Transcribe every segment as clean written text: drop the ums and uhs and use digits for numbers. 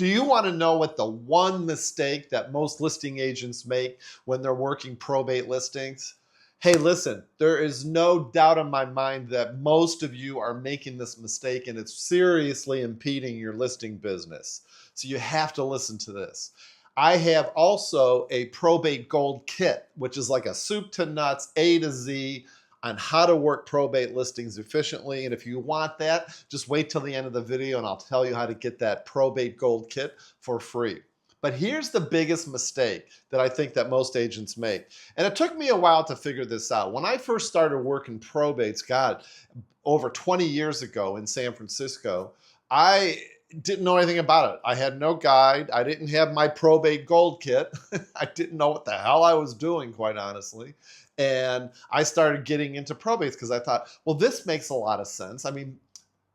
Do you want to know what the one mistake that most listing agents make when they're working probate listings? Hey, listen, there is no doubt in my mind that most of you are making this mistake and it's seriously impeding your listing business. So you have to listen to this. I have also a probate gold kit, which is like a soup to nuts, A to Z, on how to work probate listings efficiently. And if you want that, just wait till the end of the video and I'll tell you how to get that probate gold kit for free. But here's the biggest mistake that I think that most agents make. And it took me a while to figure this out. When I first started working probates, God, over 20 years ago in San Francisco, I didn't know anything about it. I had no guide. I didn't have my probate gold kit. I didn't know what the hell I was doing, quite honestly. And I started getting into probates because I thought, well, this makes a lot of sense. I mean,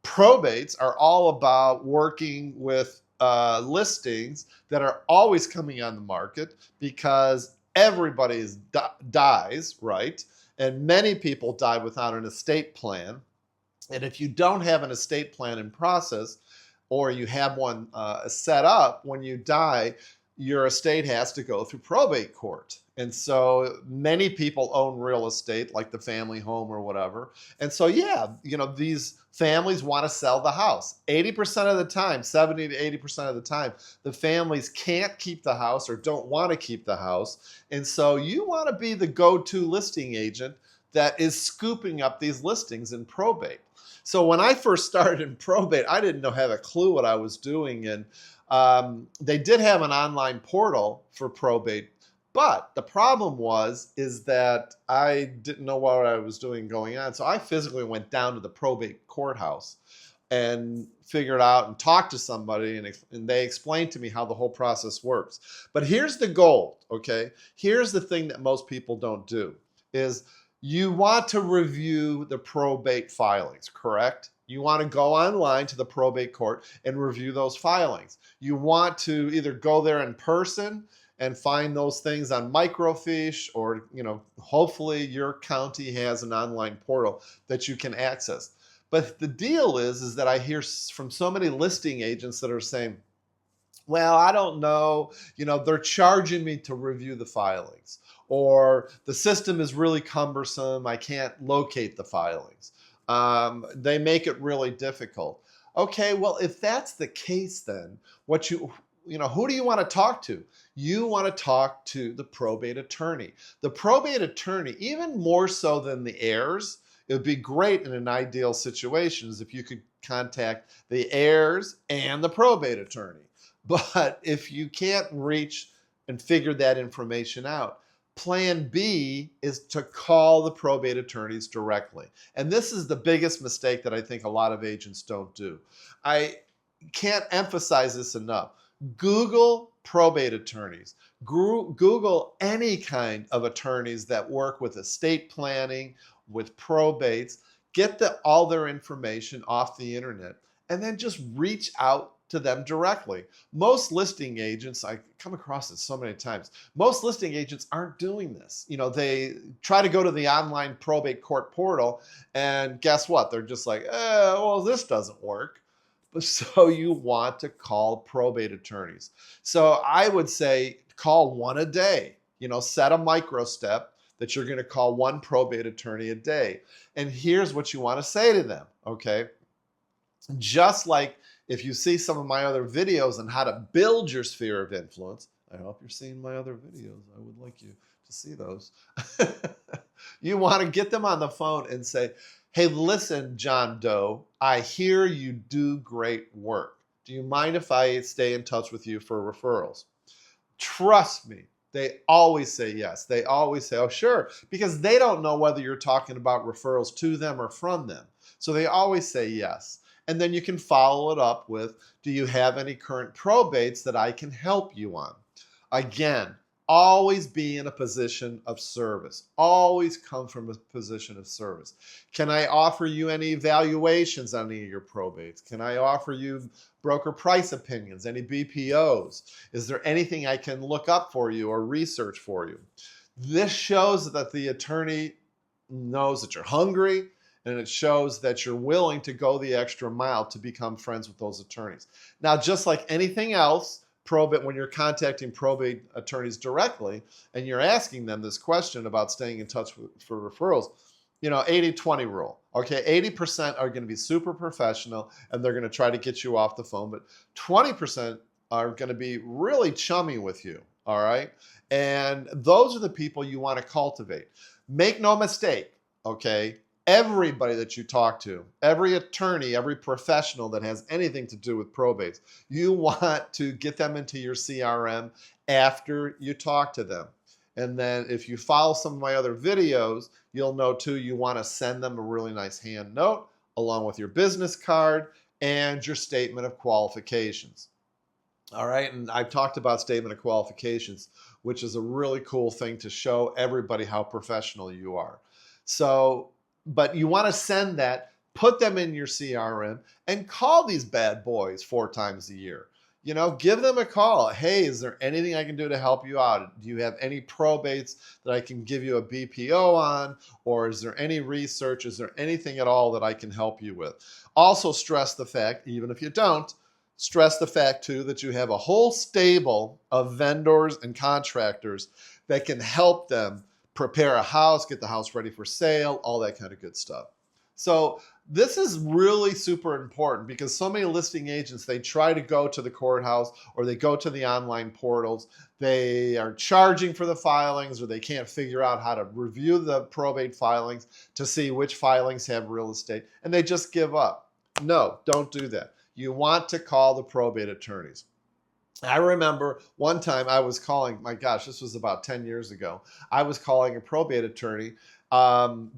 probates are all about working with listings that are always coming on the market because everybody dies, right? And many people die without an estate plan. And if you don't have an estate plan in process, or you have one set up, when you die, your estate has to go through probate court. And so many people own real estate, like the family home or whatever. And so, yeah, you know, these families want to sell the house. 80% of the time, 70 to 80% of the time, the families can't keep the house or don't want to keep the house. And so you want to be the go-to listing agent that is scooping up these listings in probate. So when I first started in probate, I didn't have a clue what I was doing. And they did have an online portal for probate, but the problem is that I didn't know what I was doing going on. So I physically went down to the probate courthouse and figured out and talked to somebody, and they explained to me how the whole process works. But here's the goal, okay? Here's the thing that most people don't do is you want to review the probate filings, correct? You want to go online to the probate court and review those filings. You want to either go there in person and find those things on microfiche, or, you know, hopefully your county has an online portal that you can access. But the deal is that I hear from so many listing agents that are saying, well, I don't know, you know, they're charging me to review the filings, or the system is really cumbersome, I can't locate the filings. They make it really difficult. Okay, well, if that's the case, then who do you want to talk to? You want to talk to the probate attorney. The probate attorney, even more so than the heirs, it would be great in an ideal situation if you could contact the heirs and the probate attorney. But if you can't reach and figure that information out, plan B is to call the probate attorneys directly. And this is the biggest mistake that I think a lot of agents don't do. I can't emphasize this enough. Google probate attorneys. Google any kind of attorneys that work with estate planning, with probates. Get all their information off the internet and then just reach out to them directly. Most listing agents, I come across it so many times, most listing agents aren't doing this. You know, they try to go to the online probate court portal and guess what? They're just like, well, this doesn't work. So you want to call probate attorneys. So I would say call one a day, you know, set a micro step that you're going to call one probate attorney a day. And here's what you want to say to them, okay? Just like if you see some of my other videos on how to build your sphere of influence, I hope you're seeing my other videos. I would like you to see those. You want to get them on the phone and say, hey, listen, John Doe, I hear you do great work. Do you mind if I stay in touch with you for referrals? Trust me, they always say yes. They always say, oh, sure, because they don't know whether you're talking about referrals to them or from them. So they always say yes. And then you can follow it up with, do you have any current probates that I can help you on? Again, always be in a position of service. Always come from a position of service. Can I offer you any evaluations on any of your probates? Can I offer you broker price opinions, any BPOs? Is there anything I can look up for you or research for you? This shows that the attorney knows that you're hungry and it shows that you're willing to go the extra mile to become friends with those attorneys. Now, just like anything else, probate, when you're contacting probate attorneys directly and you're asking them this question about staying in touch for referrals, 80-20 rule. Okay, 80% are going to be super professional and they're going to try to get you off the phone, but 20% are going to be really chummy with you. All right, and those are the people you want to cultivate. Make no mistake, okay? Everybody that you talk to, every attorney, every professional that has anything to do with probates, you want to get them into your CRM after you talk to them. And then if you follow some of my other videos, you'll know too, you want to send them a really nice hand note along with your business card and your statement of qualifications. All right, and I've talked about statement of qualifications, which is a really cool thing to show everybody how professional you are. So, but you want to send that, put them in your CRM, and call these bad boys 4 times a year. Give them a call. Hey, is there anything I can do to help you out? Do you have any probates that I can give you a BPO on? Or is there any research? Is there anything at all that I can help you with? Also stress the fact, even if you don't, stress the fact too that you have a whole stable of vendors and contractors that can help them prepare a house, get the house ready for sale, all that kind of good stuff. So this is really super important because so many listing agents, they try to go to the courthouse or they go to the online portals. They are charging for the filings or they can't figure out how to review the probate filings to see which filings have real estate, and they just give up. No, don't do that. You want to call the probate attorneys. I remember one time I was calling, my gosh, this was about 10 years ago. I was calling a probate attorney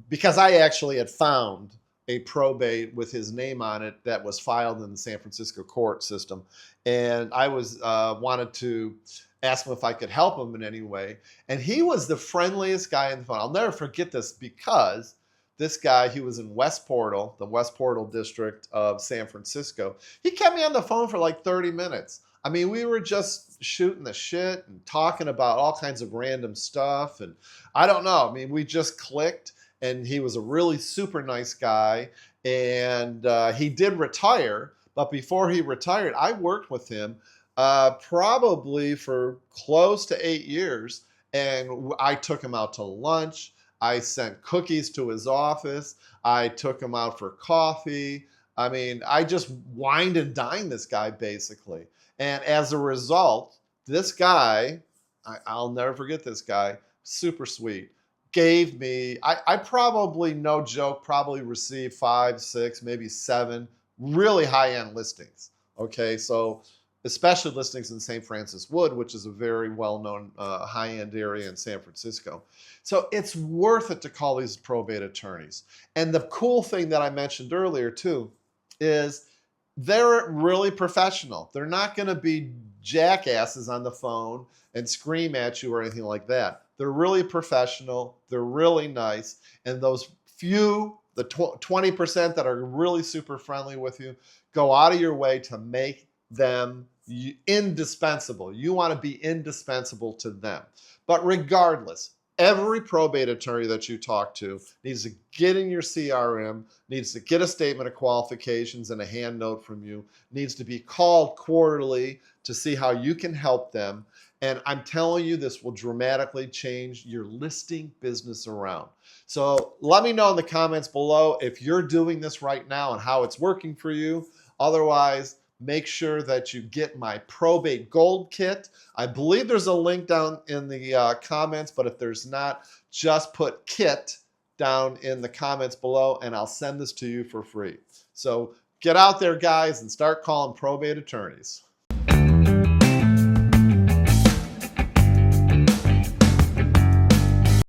because I actually had found a probate with his name on it that was filed in the San Francisco court system. And I was wanted to ask him if I could help him in any way. And he was the friendliest guy on the phone. I'll never forget this because this guy, he was in West Portal, the West Portal district of San Francisco. He kept me on the phone for like 30 minutes. I mean, we were just shooting the shit and talking about all kinds of random stuff. And I don't know. I mean, we just clicked, and he was a really super nice guy. And he did retire. But before he retired, I worked with him probably for close to 8 years. And I took him out to lunch. I sent cookies to his office. I took him out for coffee. I mean, I just wined and dined this guy basically. And as a result, this guy, I'll never forget this guy, super sweet, gave me, I probably, no joke, probably received 5, 6, maybe 7 really high-end listings. Okay, so especially listings in St. Francis Wood, which is a very well-known high-end area in San Francisco. So it's worth it to call these probate attorneys. And the cool thing that I mentioned earlier too is they're really professional. They're not going to be jackasses on the phone and scream at you or anything like that. They're really professional. They're really nice. And those few, the 20% that are really super friendly with you, go out of your way to make them indispensable. You want to be indispensable to them. But regardless, every probate attorney that you talk to needs to get in your CRM, needs to get a statement of qualifications and a hand note from you, needs to be called quarterly to see how you can help them. And I'm telling you, this will dramatically change your listing business around. So let me know in the comments below if you're doing this right now and how it's working for you. Otherwise, make sure that you get my probate gold kit. I believe there's a link down in the comments, but if there's not, just put kit down in the comments below and I'll send this to you for free. So get out there, guys, and start calling probate attorneys.